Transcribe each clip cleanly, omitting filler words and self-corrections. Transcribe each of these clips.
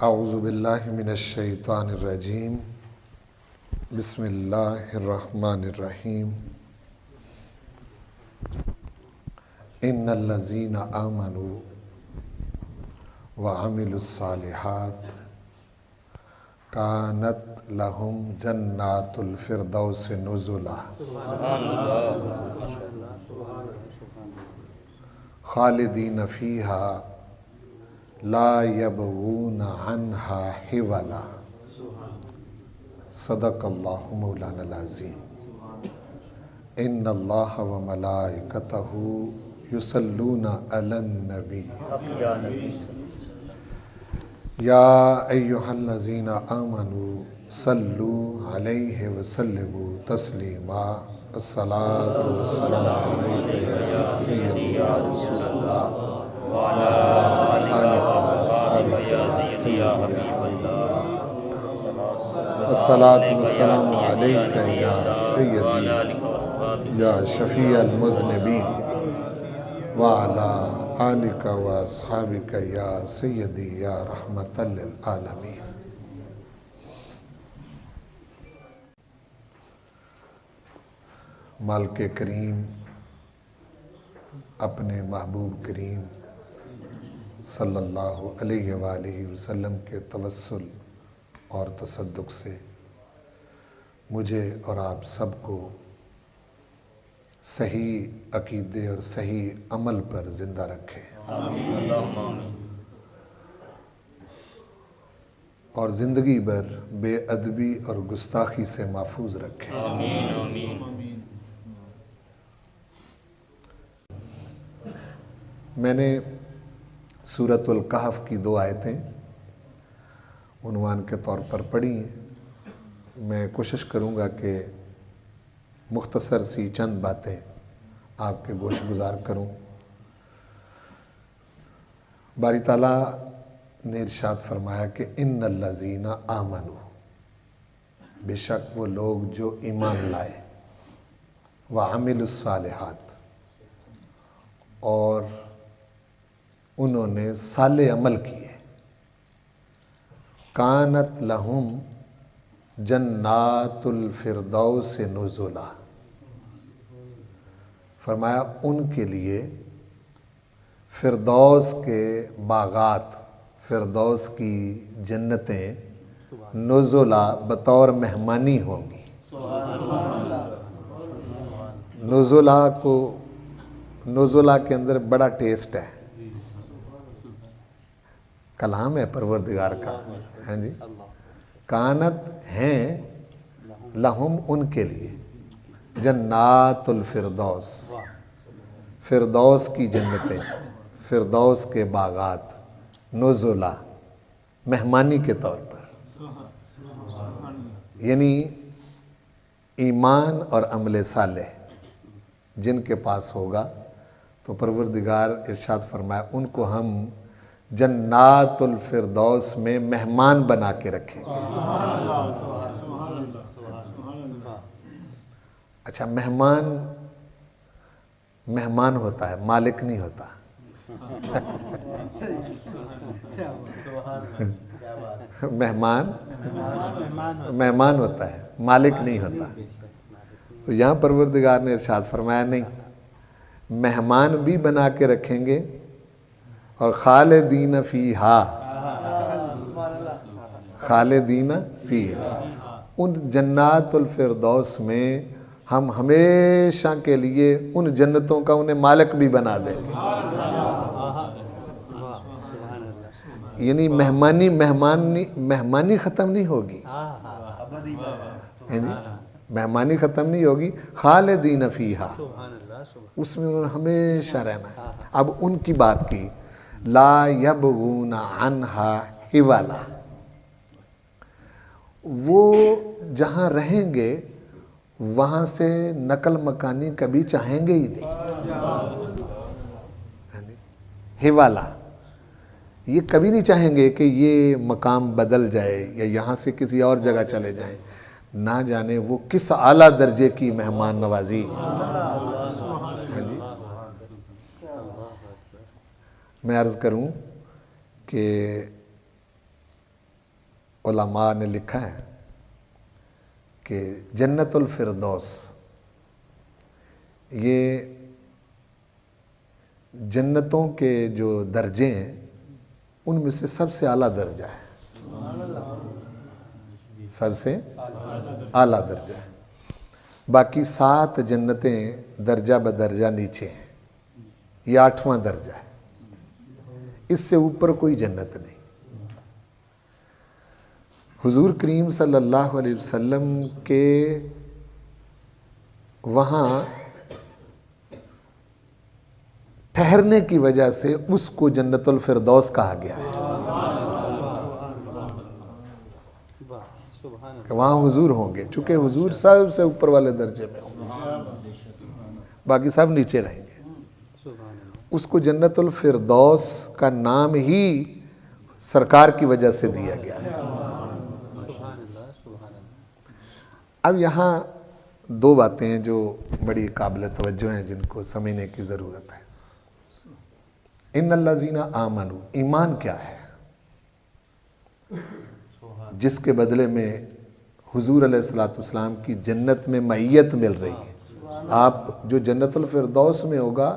اعوذ باللہ من الشیطان الرجیم بسم اللہ الرحمن الرحیم ان الذین آمنوا وعملوا الصالحات کانت لہم جنات الفردوس نزلا خالدین فیہا لا یبغون عنہا حولا صدق اللہ مولانا العظیم ان اللہ وملائکتہ یصلون علی النبی یا ایہا الذین آمنوا صلوا علیہ وسلموا تسلیما الصلاة والسلام علیکہ یا سیدی یا رسول اللہ وعلی آلہ وصحبہ یا سیدی یا حبیب اللہ الصلاة والسلام علیکہ یا سیدی یا شفیع المذنبین وعلی آلہ واصحابہ یا سیدی یا رحمۃ للعالمین۔ مالک کریم اپنے محبوب کریم صلی اللہ علیہ وآلہ وسلم کے توسل اور تصدق سے مجھے اور آپ سب کو صحیح عقیدے اور صحیح عمل پر زندہ رکھے اور زندگی بھر بے ادبی اور گستاخی سے محفوظ رکھے۔ میں نے سورۃ الکہف کی 2 آیتیں عنوان کے طور پر پڑھی ہیں۔ میں کوشش کروں گا کہ مختصر سی چند باتیں آپ کے گوش گزار کروں۔ باری تعالیٰ نے ارشاد فرمایا کہ ان الذین آمنوا، بے شک وہ لوگ جو ایمان لائے، وعملوا الصالحات، اور انہوں نے صالح عمل کیے، کانت لہم جنات الفردوس نزلا، فرمایا ان کے لیے فردوس کے باغات، فردوس کی جنتیں نزلا بطور مہمانی ہوں گی۔ نزلا کے اندر بڑا ٹیسٹ ہے، کلام ہے پروردگار کا، ہاں جی، کانت ہیں لہم ان کے لیے جنات الفردوس، فردوس کی جنتیں، فردوس کے باغات، نزلا مہمانی کے طور پر، یعنی ایمان اور عمل صالح جن کے پاس ہوگا تو پروردگار ارشاد فرمایا ان کو ہم جنات الفردوس میں مہمان بنا کے رکھیں۔ اچھا، مہمان ہوتا ہے، مالک نہیں ہوتا۔ مہمان ہوتا ہے، مالک نہیں ہوتا۔ تو یہاں پروردگار نے ارشاد فرمایا نہیں، مہمان بھی بنا کے رکھیں گے اور خالدین فیہا، خالدین فیہا، ان جنات الفردوس میں ہم ہمیشہ کے لیے ان جنتوں کا انہیں مالک بھی بنا دیں گے۔ یعنی مہمانی ختم نہیں ہوگی، مہمانی ختم نہیں ہوگی، خالدین فیہا، اس میں انہوں نے ہمیشہ رہنا ہے۔ اب ان کی بات کی، لا یبغون عنہا حولا، وہ جہاں رہیں گے وہاں سے نقل مکانی کبھی چاہیں گے ہی نہیں۔ حوالا، یہ کبھی نہیں چاہیں گے کہ یہ مقام بدل جائے یا یہاں سے کسی اور جگہ چلے جائیں، نہ جانے وہ کس اعلیٰ درجے کی مہمان نوازی۔ میں عرض کروں کہ علماء نے لکھا ہے کہ جنت الفردوس یہ جنتوں کے جو درجے ہیں ان میں سے سب سے اعلیٰ درجہ ہے، سب سے اعلیٰ درجہ ہے۔ باقی 7 جنتیں درجہ بدرجہ نیچے ہیں، یہ 8واں درجہ ہے، اس سے اوپر کوئی جنت نہیں۔ حضور کریم صلی اللہ علیہ وسلم کے وہاں ٹھہرنے کی وجہ سے اس کو جنت الفردوس کہا گیا ہے کہ وہاں حضور ہوں گے، چونکہ حضور سب سے اوپر والے درجے میں ہوں گے، باقی سب نیچے رہیں گے۔ اس کو جنت الفردوس کا نام ہی سرکار کی وجہ سے دیا گیا ہے۔ اب یہاں 2 باتیں ہیں جو بڑی قابل توجہ ہیں، جن کو سمجھنے کی ضرورت ہے۔ ان الذین آمنوا، ایمان کیا ہے؟ جس کے بدلے میں حضور علیہ السلام کی جنت میں معیت مل رہی ہے۔ آپ جو جنت الفردوس میں ہوگا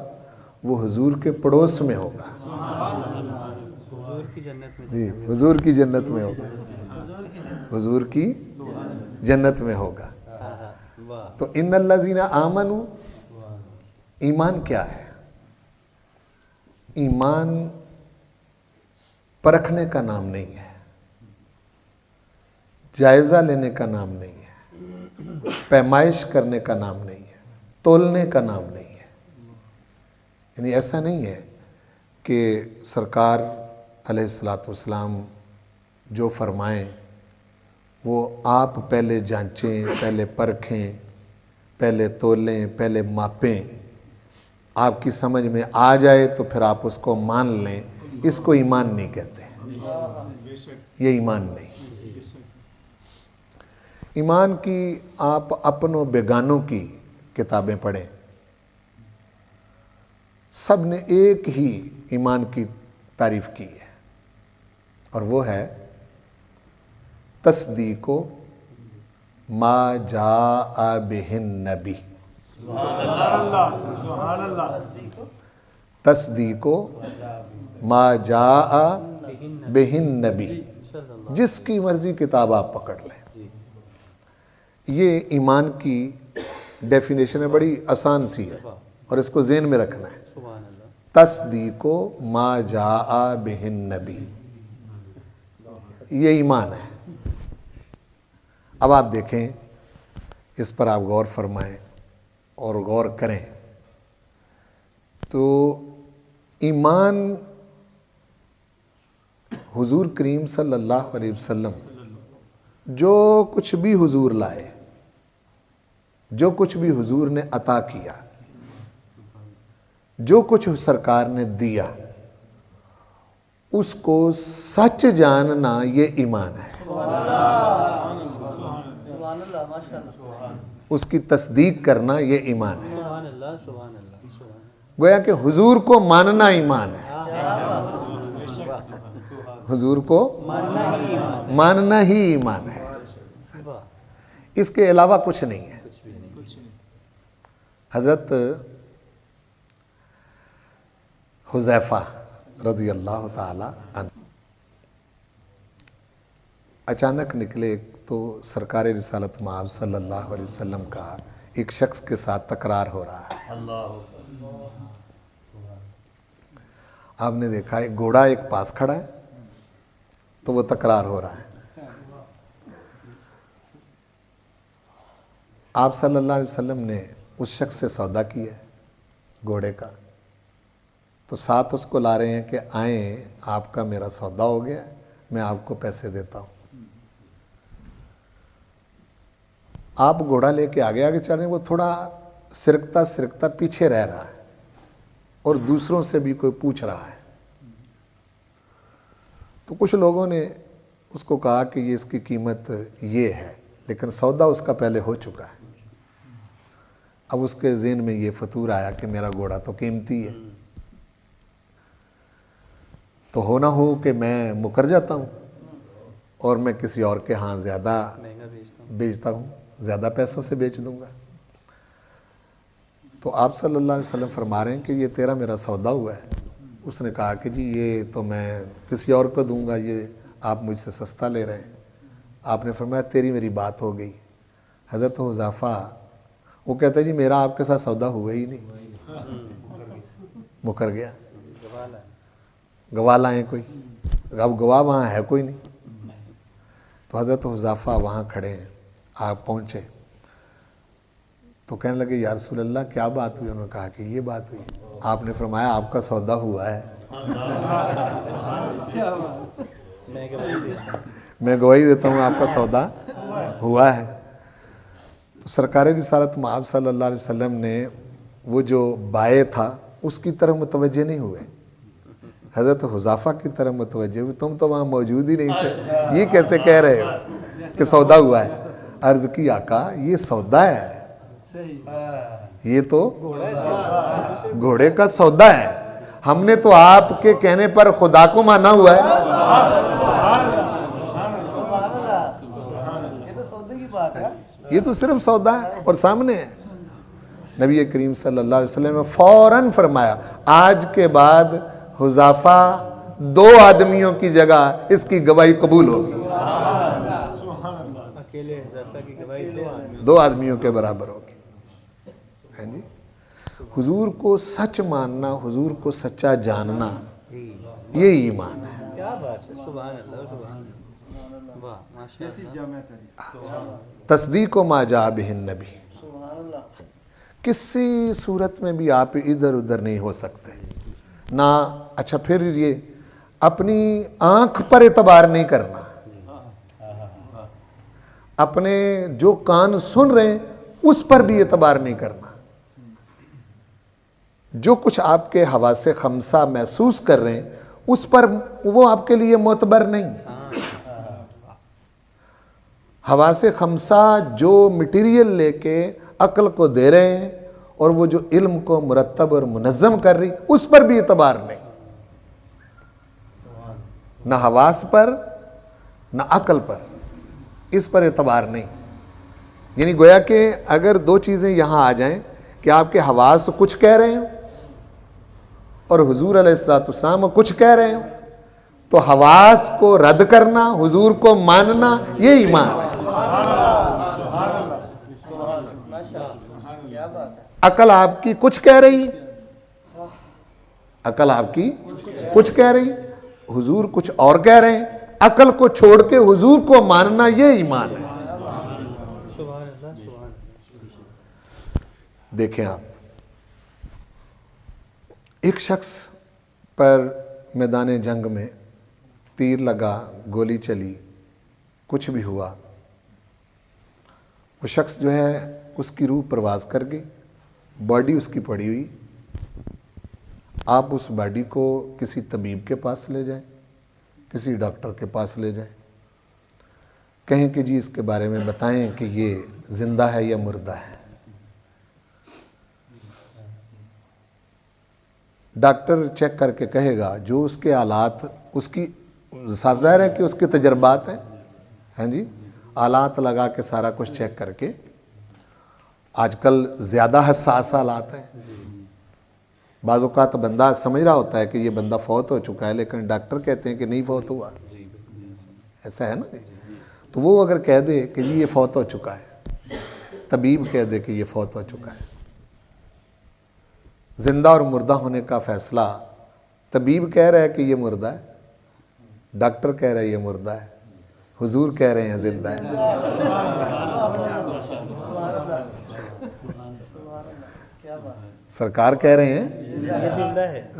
وہ حضور کے پڑوس میں ہوگا، جی حضور کی جنت میں ہوگا، حضور کی جنت میں ہوگا۔ تو ان الذین آمنوا، ایمان کیا ہے؟ ایمان پرکھنے کا نام نہیں ہے، جائزہ لینے کا نام نہیں ہے، پیمائش کرنے کا نام نہیں ہے، تولنے کا نام نہیں ہے۔ یعنی ایسا نہیں ہے کہ سرکار علیہ السلام جو فرمائیں وہ آپ پہلے جانچیں، پہلے پرکھیں، پہلے تولیں، پہلے ماپیں، آپ کی سمجھ میں آ جائے تو پھر آپ اس کو مان لیں۔ اس کو ایمان نہیں کہتے، یہ ایمان نہیں۔ ایمان کی آپ اپنوں بیگانوں کی کتابیں پڑھیں، سب نے ایک ہی ایمان کی تعریف کی ہے، اور وہ ہے تصدیق ما جاء بہ النبی، تصدیق ما جاء بہ النبی، جس کی مرضی کتاب آپ پکڑ لیں۔ یہ ایمان کی ڈیفینیشن ہے، بڑی آسان سی ہے، اور اس کو ذہن میں رکھنا ہے۔ تصدیق ما جاء بہ النبی، یہ ایمان ہے۔ اب آپ دیکھیں، اس پر آپ غور فرمائیں اور غور کریں تو ایمان حضور کریم صلی اللہ علیہ وسلم جو کچھ بھی حضور لائے، جو کچھ بھی حضور نے عطا کیا، جو کچھ سرکار نے دیا، اس کو سچ جاننا یہ ایمان ہے۔ اس کی تصدیق کرنا یہ ایمان ہے۔ گویا کہ حضور کو ماننا ایمان ہے، حضور کو ماننا ہی ایمان ہے، اس کے علاوہ کچھ نہیں ہے۔ حضرت حذیفہ رضی اللہ تعالی عنہ اچانک نکلے تو سرکار رسالت مآب صلی اللہ علیہ وسلم کا ایک شخص کے ساتھ تکرار ہو رہا ہے۔ آپ نے دیکھا ایک گھوڑا ایک پاس کھڑا ہے تو وہ تکرار ہو رہا ہے۔ آپ صلی اللہ علیہ وسلم نے اس شخص سے سودا کیا ہے گھوڑے کا، تو ساتھ اس کو لا رہے ہیں کہ آئیں، آپ کا میرا سودا ہو گیا، میں آپ کو پیسے دیتا ہوں۔ آپ گھوڑا لے کے آگے آگے چل رہے ہیں، وہ تھوڑا سرکتا پیچھے رہ رہا ہے اور دوسروں سے بھی کوئی پوچھ رہا ہے۔ تو کچھ لوگوں نے اس کو کہا کہ یہ اس کی قیمت یہ ہے، لیکن سودا اس کا پہلے ہو چکا ہے۔ اب اس کے ذہن میں یہ فطور آیا کہ میرا گھوڑا تو قیمتی ہے، تو ہو نہ ہو کہ میں مکر جاتا ہوں، اور میں کسی اور کے ہاں زیادہ بیچتا ہوں، زیادہ پیسوں سے بیچ دوں گا۔ تو آپ صلی اللہ علیہ وسلم فرما رہے ہیں کہ یہ تیرا میرا سودا ہوا ہے۔ اس نے کہا کہ جی یہ تو میں کسی اور کو دوں گا، یہ آپ مجھ سے سستا لے رہے ہیں۔ آپ نے فرمایا تیری میری بات ہو گئی۔ حضرت حذیفہ وہ کہتا ہے جی میرا آپ کے ساتھ سودا ہوا ہی نہیں، مکر گیا۔ گواہ لائیں کوئی، اب گواہ وہاں ہے کوئی نہیں۔ تو حضرت حذیفہ وہاں کھڑے ہیں، آپ پہنچے تو کہنے لگے یا رسول اللہ کیا بات ہوئی؟ انہوں نے کہا کہ یہ بات ہوئی۔ آپ نے فرمایا آپ کا سودا ہوا ہے۔ میں گواہی دیتا ہوں آپ کا سودا ہوا ہے۔ تو سرکار رسالت مآب صلی اللہ علیہ وسلم نے وہ جو بائع تھا اس کی طرف متوجہ نہیں ہوئے، حضرت حذیفہ کی طرف متوجہ ہوئے۔ تم تو وہاں موجود ہی نہیں تھے، یہ کیسے کہہ رہے ہو کہ سودا ہوا ہے؟ عرض کی آقا یہ سودا ہے، یہ تو گھوڑے کا سودا ہے، ہم نے تو آپ کے کہنے پر خدا کو مانا ہوا ہے۔ یہ تو صرف سودا ہے اور سامنے ہے۔ نبی کریم صلی اللہ علیہ وسلم نے فوراً فرمایا آج کے بعد حذیفہ 2 آدمیوں کی جگہ اس کی گواہی قبول ہوگی، 2 آدمیوں کے برابر ہوگی۔ جی حضور کو سچ ماننا، حضور کو سچا جاننا، یہ ایمان ہے۔ کیا بات ہے، سبحان اللہ، سبحان اللہ، واہ ماشاء اللہ۔ تصدیق ما جاء بہ النبی، کسی صورت میں بھی آپ ادھر ادھر نہیں ہو سکتے نہ۔ اچھا پھر یہ اپنی آنکھ پر اعتبار نہیں کرنا، اپنے جو کان سن رہے ہیں اس پر بھی اعتبار نہیں کرنا۔ جو کچھ آپ کے حواس خمسہ محسوس کر رہے ہیں اس پر وہ آپ کے لیے معتبر نہیں۔ حواس خمسہ جو مٹیریل لے کے عقل کو دے رہے ہیں اور وہ جو علم کو مرتب اور منظم کر رہی، اس پر بھی اعتبار نہیں، نہ حواس پر نہ عقل پر، اس پر اعتبار نہیں۔ یعنی گویا کہ اگر 2 چیزیں یہاں آ جائیں کہ آپ کے حواس کچھ کہہ رہے ہیں اور حضور علیہ السلام کچھ کہہ رہے ہیں، تو حواس کو رد کرنا، حضور کو ماننا، یہ ایمان ہے۔ عقل آپ کی کچھ کہہ رہی ہے، عقل آپ کی کچھ کہہ رہی، حضور کچھ اور کہہ رہے ہیں، عقل کو چھوڑ کے حضور کو ماننا، یہ ایمان ہے۔ دیکھیں آپ، ایک شخص پر میدان جنگ میں تیر لگا، گولی چلی، کچھ بھی ہوا، وہ شخص جو ہے اس کی روح پرواز کر گئی، باڈی اس کی پڑی ہوئی۔ آپ اس باڈی کو کسی طبیب کے پاس لے جائیں، کسی ڈاکٹر کے پاس لے جائیں، کہیں کہ جی اس کے بارے میں بتائیں کہ یہ زندہ ہے یا مردہ ہے۔ ڈاکٹر چیک کر کے کہے گا جو اس کے آلات، اس کی صاف ظاہر ہے کہ اس کے تجربات ہیں، ہاں جی، آلات لگا کے سارا کچھ چیک کر کے۔ آج کل زیادہ حساس آلات ہیں، بعض اوقات بندہ سمجھ رہا ہوتا ہے کہ یہ بندہ فوت ہو چکا ہے لیکن ڈاکٹر کہتے ہیں کہ نہیں فوت ہوا، ایسا ہے نا جی۔ تو وہ اگر کہہ دے کہ جی یہ فوت ہو چکا ہے، طبیب کہہ دے کہ یہ فوت ہو چکا ہے، زندہ اور مردہ ہونے کا فیصلہ طبیب کہہ رہا ہے کہ یہ مردہ ہے، ڈاکٹر کہہ رہا ہے یہ مردہ ہے، حضور کہہ رہے ہیں زندہ ہے۔ سرکار کہہ رہے ہیں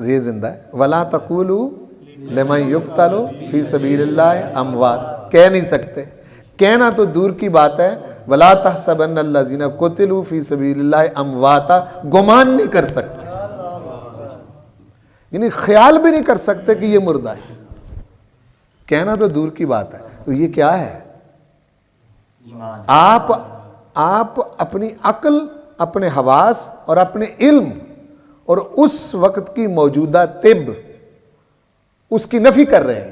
یہ زندہ ہے۔ وَلَا تَقُولُوا لِمَن يُقْتَلُ فِي سَبِيلِ اللَّهِ اموات، کہہ نہیں سکتے، کہنا تو دور کی بات ہے۔ وَلَا تَحْسَبَنَّ الَّذِينَ قُتِلُوا فِي سَبِيلِ اللَّهِ امواتا، گمان نہیں کر سکتے، یعنی خیال بھی نہیں کر سکتے کہ یہ مردہ ہے، کہنا تو دور کی بات ہے۔ تو یہ کیا ہے؟ آپ اپنی عقل، اپنے حواس اور اپنے علم اور اس وقت کی موجودہ طب، اس کی نفی کر رہے ہیں،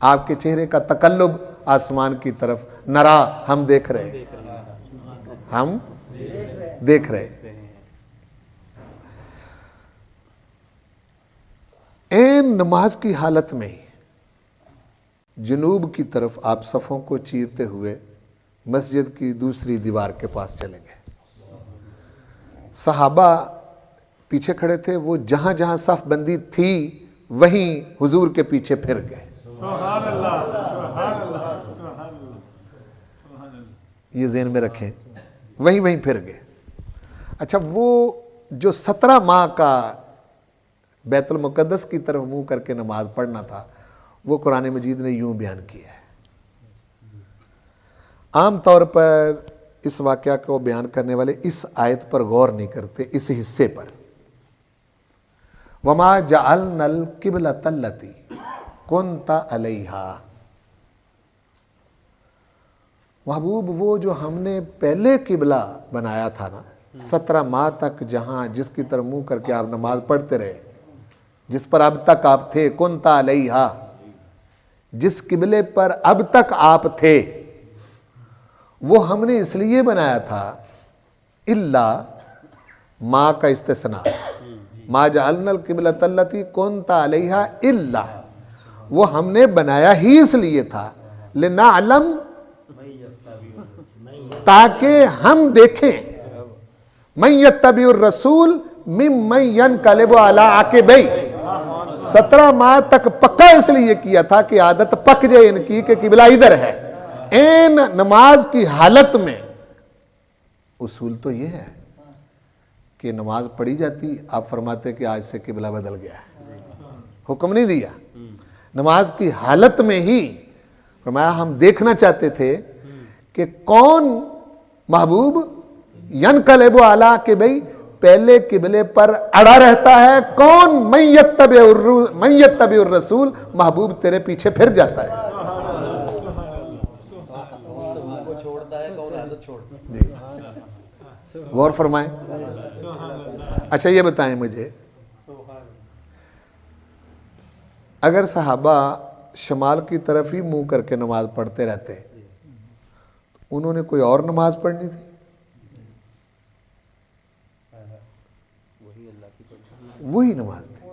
آپ کے چہرے کا تقلب آسمان کی طرف، نرا ہم دیکھ رہے ہیں، ہم دیکھ رہے ہیں۔ این نماز کی حالت میں جنوب کی طرف آپ صفوں کو چیرتے ہوئے مسجد کی دوسری دیوار کے پاس چلے گئے۔ صحابہ پیچھے کھڑے تھے، وہ جہاں جہاں صف بندی تھی وہیں حضور کے پیچھے پھر گئے۔ سبحان اللہ، سبحان اللہ، سبحان اللہ، سبحان اللہ۔ یہ ذہن میں رکھیں، وہیں پھر گئے۔ اچھا، وہ جو 17 ماہ کا بیت المقدس کی طرف منہ کر کے نماز پڑھنا تھا، وہ قرآن مجید نے یوں بیان کیا ہے۔ عام طور پر اس واقعہ کو بیان کرنے والے اس آیت پر غور نہیں کرتے، اس حصے پر۔ وَمَا جَعَلْنَا الْقِبْلَةَ الَّتِي كُنْتَ عَلَيْهَا، محبوب وہ جو ہم نے پہلے قبلہ بنایا تھا نا 17 ماہ تک، جس کی طرف منہ کر کے آپ نماز پڑھتے رہے، جس پر اب تک آپ تھے، كُنْتَ عَلَيْهَا، جس قبلے پر اب تک آپ تھے، وہ ہم نے اس لیے بنایا تھا، الا ماں کا استثناء، ما جعلنا القبلۃ التی كنت علیہا الا، وہ ہم نے بنایا ہی اس لیے تھا، لنعلم، تاکہ ہم دیکھیں، من یتبع الرسول ممن ینقلب علی عقبیہ۔ 17 ماہ تک پکا اس لیے کیا تھا کہ عادت پک جائے ان کی کہ قبلہ ادھر ہے۔ این نماز کی حالت میں اصول تو یہ ہے کہ نماز پڑھی جاتی، آپ فرماتے کہ آج سے قبلہ بدل گیا ہے، حکم نہیں دیا، نماز کی حالت میں ہی فرمایا ہم دیکھنا چاہتے تھے کہ کون محبوب ینقلب علی عقبیہ، پہلے قبلے پر اڑا رہتا ہے، کون من یتبع الرسول، محبوب تیرے پیچھے پھر جاتا ہے۔ جی غور فرمائیں۔ اچھا یہ بتائیں مجھے، اگر صحابہ شمال کی طرف ہی منہ کر کے نماز پڑھتے رہتے، انہوں نے کوئی اور نماز پڑھنی تھی؟ وہی نماز تھی،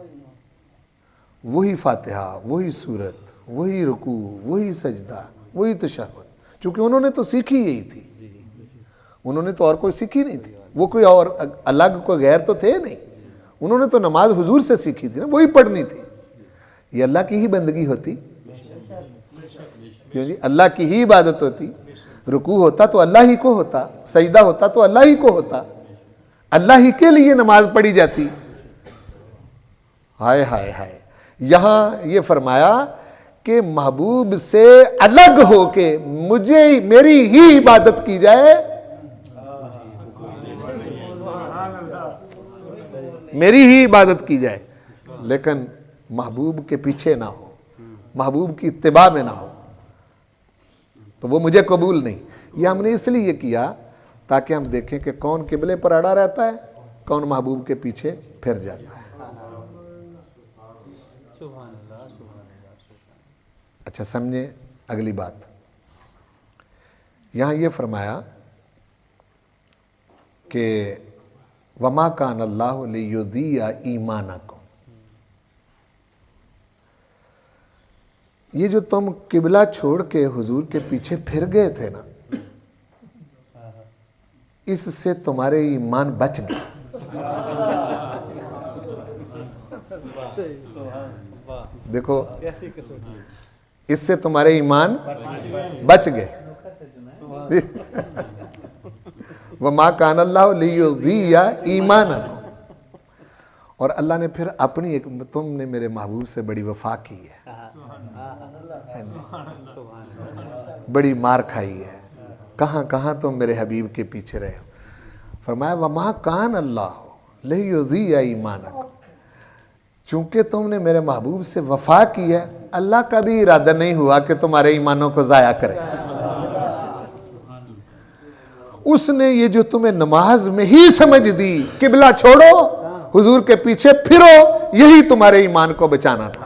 وہی فاتحہ، وہی سورت، وہی رکوع، وہی سجدہ، وہی تشہد، چونکہ انہوں نے تو سیکھی یہی تھی، انہوں نے تو اور کوئی سیکھی نہیں تھی، وہ کوئی اور الگ کوئی غیر تو تھے نہیں، انہوں نے تو نماز حضور سے سیکھی تھی نا، وہی پڑھنی تھی۔ یہ اللہ کی ہی بندگی ہوتی، کیوں جی، اللہ کی ہی عبادت ہوتی، رکوع ہوتا تو اللہ ہی کو ہوتا، سجدہ ہوتا تو اللہ ہی کو ہوتا، اللہ ہی کے لیے نماز پڑھی جاتی۔ ہائے ہائے ہائے، یہاں یہ فرمایا کہ محبوب سے الگ ہو کے مجھے میری ہی عبادت کی جائے، میری ہی عبادت کی جائے، لیکن محبوب کے پیچھے نہ ہو، محبوب کی اتباع میں نہ ہو، تو وہ مجھے قبول نہیں۔ یہ ہم نے اس لیے کیا تاکہ ہم دیکھیں کہ کون قبلے پر اڑا رہتا ہے، کون محبوب کے پیچھے پھر جاتا ہے۔ اچھا سمجھیں اگلی بات، یہاں یہ فرمایا کہ وَمَا كَانَ اللَّهُ لِيُضِيعَ إِيمَانَكُمْ، یہ جو تم قبلہ چھوڑ کے حضور کے پیچھے پھر گئے تھے نا، اس سے تمہارے ایمان بچ گئے۔ دیکھو، اس سے تمہارے ایمان بچ گئے۔ وَمَا كَانَ اللَّهُ لِيُضِيعَ إِيمَانَكُمْ، اور اللہ نے پھر اپنی ایک، تم نے میرے محبوب سے بڑی وفا کی ہے، بڑی مار کھائی ہے، کہاں کہاں تم میرے حبیب کے پیچھے رہے ہو۔ فرمایا وَمَا كَانَ اللَّهُ لِيُضِيعَ إِيمَانَكُمْ، چونکہ تم نے میرے محبوب سے وفا کی ہے، اللہ کا بھی ارادہ نہیں ہوا کہ تمہارے ایمانوں کو ضائع کرے۔ اس نے یہ جو تمہیں نماز میں ہی سمجھ دی، قبلہ چھوڑو حضور کے پیچھے پھرو، یہی تمہارے ایمان کو بچانا تھا۔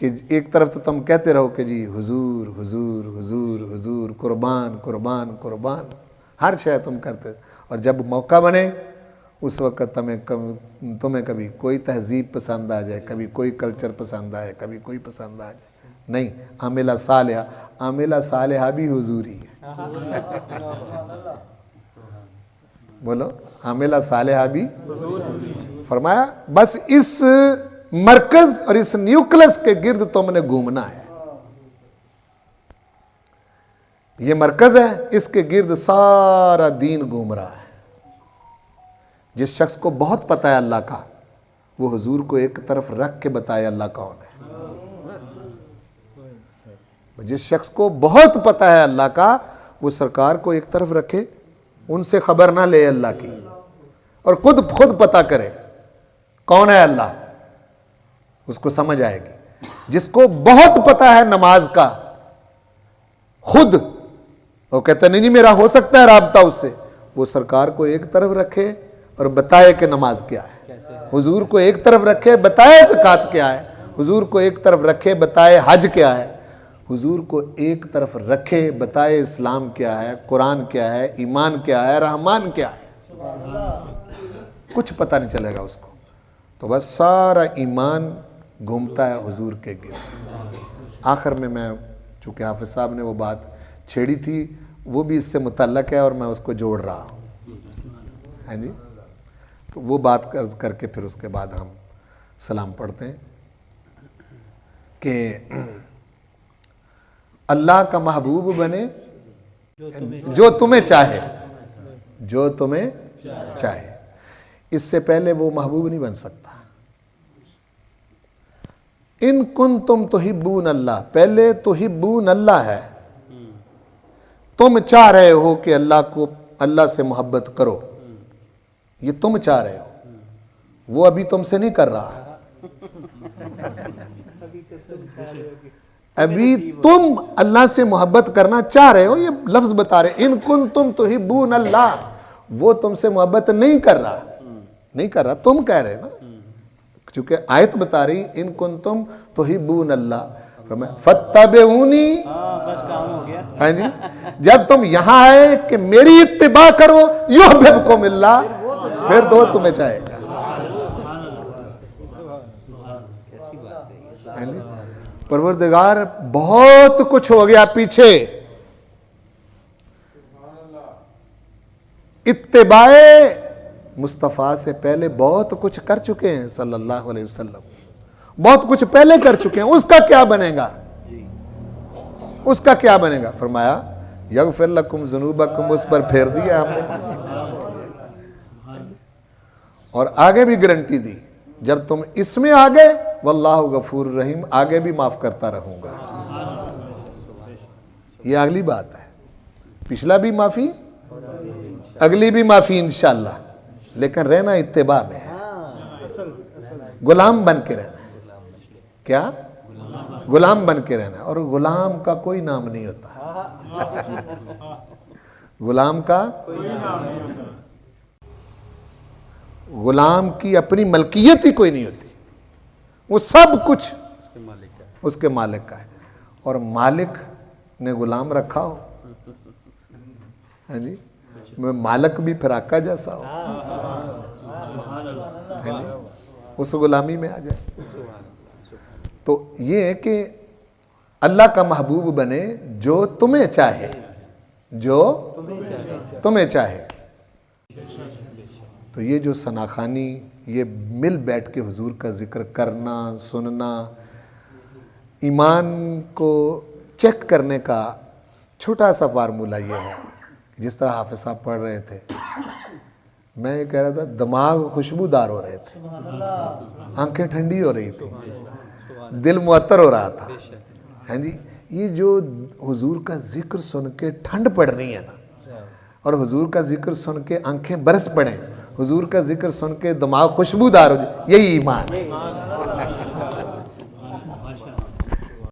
کہ ایک طرف تو تم کہتے رہو کہ جی حضور حضور حضور حضور، قربان قربان قربان، ہر شے تم کرتے، اور جب موقع بنے اس وقت تمہیں کبھی کوئی تہذیب پسند آ جائے، کبھی کوئی کلچر پسند آئے، کبھی کوئی پسند آ جائے، نہیں، عاملہ صالحہ، عاملہ صالحہ بھی حضور ہی ہے، بولو عاملہ صالحہ بھی، فرمایا بس اس مرکز اور اس نیوکلس کے گرد تم نے گھومنا ہے، یہ مرکز ہے، اس کے گرد سارا دین گھوم رہا ہے۔ جس شخص کو بہت پتہ ہے اللہ کا، وہ حضور کو ایک طرف رکھ کے بتائے اللہ کون ہے۔ جس شخص کو بہت پتہ ہے اللہ کا، وہ سرکار کو ایک طرف رکھے، ان سے خبر نہ لے اللہ کی، اور خود پتہ کرے کون ہے اللہ، اس کو سمجھ آئے گی۔ جس کو بہت پتہ ہے نماز کا، خود وہ کہتا نہیں جی میرا ہو سکتا ہے رابطہ اس سے، وہ سرکار کو ایک طرف رکھے اور بتائے کہ نماز کیا ہے، حضور کو ایک طرف رکھے بتائے زکوٰۃ کیا ہے، حضور کو ایک طرف رکھے بتائے حج کیا ہے، حضور کو ایک طرف رکھے بتائے اسلام کیا ہے، قرآن کیا ہے، ایمان کیا ہے، رحمان کیا ہے، کچھ پتہ نہیں چلے گا اس کو۔ تو بس سارا ایمان گھومتا ہے حضور کے گرد۔ آخر میں چونکہ حافظ صاحب نے وہ بات چھیڑی تھی، وہ بھی اس سے متعلق ہے اور میں اس کو جوڑ رہا ہوں، ہاں جی، تو وہ بات عرض کر کے پھر اس کے بعد ہم سلام پڑھتے ہیں کہ اللہ کا محبوب بنے جو تمہیں چاہے، جو تمہیں چاہے، اس سے پہلے وہ محبوب نہیں بن سکتا۔ ان کنتم تحبون اللہ، پہلے تحبون اللہ ہے، تم چاہ رہے ہو کہ اللہ سے محبت کرو، یہ تم چاہ رہے ہو، وہ ابھی تم سے نہیں کر رہا، ابھی تم اللہ سے محبت کرنا چاہ رہے ہو، یہ لفظ بتا رہے ان کنتم تحبون اللہ، وہ تم سے محبت نہیں کر رہا، تم کہہ رہے نا، چونکہ آیت بتا رہی ان کنتم تحبون اللہ، فاتبعونی، بس کام ہو گیا، ہاں جی، جب تم یہاں آئے کہ میری اتباع کرو یحببکم اللہ، پھر تو تمہیں چاہے گا، ہاں جی، پروردگار بہت کچھ ہو گیا پیچھے، اتباع مصطفیٰ سے پہلے بہت کچھ کر چکے ہیں صلی اللہ علیہ وسلم، بہت کچھ پہلے کر چکے ہیں، اس کا کیا بنے گا، اس کا کیا بنے گا، فرمایا یغفر لکم ذنوبکم، اس پر پھیر دیا ہم نے، اور آگے بھی گارنٹی دی جب تم اس میں آگے واللہ غفور رحیم، آگے بھی معاف کرتا رہوں گا، یہ اگلی بات ہے، پچھلا بھی معافی، اگلی بھی معافی انشاءاللہ، لیکن رہنا اتباع میں ہے، غلام بن کے رہنا، کیا غلام بن کے رہنا، اور غلام کا کوئی نام نہیں ہوتا، غلام کا غلام کی اپنی ملکیت ہی کوئی نہیں ہوتی، وہ سب کچھ اس کے مالک کا ہے، اور مالک نے غلام رکھا ہو، ہاں جی، مالک بھی پھر آقا جیسا ہو، ہاں جی، اس غلامی میں آ جائے۔ تو یہ ہے کہ اللہ کا محبوب بنے جو تمہیں چاہے، جو تمہیں چاہے، تو یہ جو ثناخوانی، یہ مل بیٹھ کے حضور کا ذکر کرنا، سننا، ایمان کو چیک کرنے کا چھوٹا سا فارمولہ یہ ہے، جس طرح حافظ صاحب پڑھ رہے تھے، میں یہ کہہ رہا تھا دماغ خوشبودار ہو رہے تھے، آنکھیں ٹھنڈی ہو رہی تھی، دل معطر ہو رہا تھا، ہاں جی، یہ جو حضور کا ذکر سن کے ٹھنڈ پڑ رہی ہے نا، اور حضور کا ذکر سن کے آنکھیں برس پڑیں، حضور کا ذکر سن کے دماغ خوشبودار ہو جائے، یہی ایمان ہے،